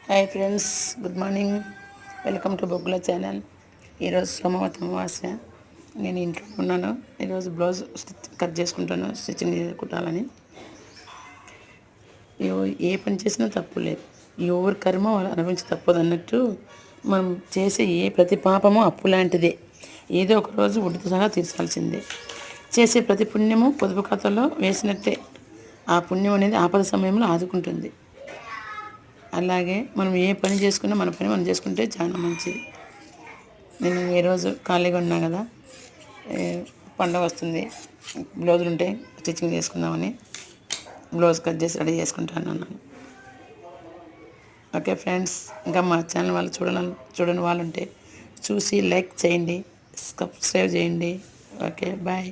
Hi friends, good morning. Welcome to బొగ్గుల channel. ఈరోజు సోమవారం అమావాస్య. నేను ఇంట్లో ఉన్నాను. ఈరోజు బ్లౌజ్ కట్ చేసుకుంటాను, స్టిచ్చింగ్ కుట్టాలని. ఏ పని చేసినా తప్పు లేదు. ఎవరి కర్మ వాళ్ళు అనుభవించి తప్పదు అన్నట్టు మనం చేసే ప్రతి పాపము అప్పు లాంటిదే. ఏదో ఒక రోజు వడ్డీతో సహా తీర్చాల్సిందే. చేసే ప్రతి పుణ్యము పొదుపు ఖాతాలో వేసినట్టే. ఆ పుణ్యం అనేది ఆపద సమయంలో ఆదుకుంటుంది. అలాగే మనం ఏ పని చేసుకున్నా మన పని మనం చేసుకుంటే చాలా మంచిది. నేను ఏ రోజు ఖాళీగా ఉన్నా కదా, పండగ వస్తుంది, బ్లౌజులు ఉంటే స్టిచ్చింగ్ చేసుకుందామని బ్లౌజ్ కట్ చేసి రెడీ చేసుకుంటాను అన్నాను. ఓకే ఫ్రెండ్స్, ఇంకా మా ఛానల్ వాళ్ళు చూడని వాళ్ళు ఉంటే చూసి లైక్ చేయండి, సబ్స్క్రైబ్ చేయండి. Okay, bye.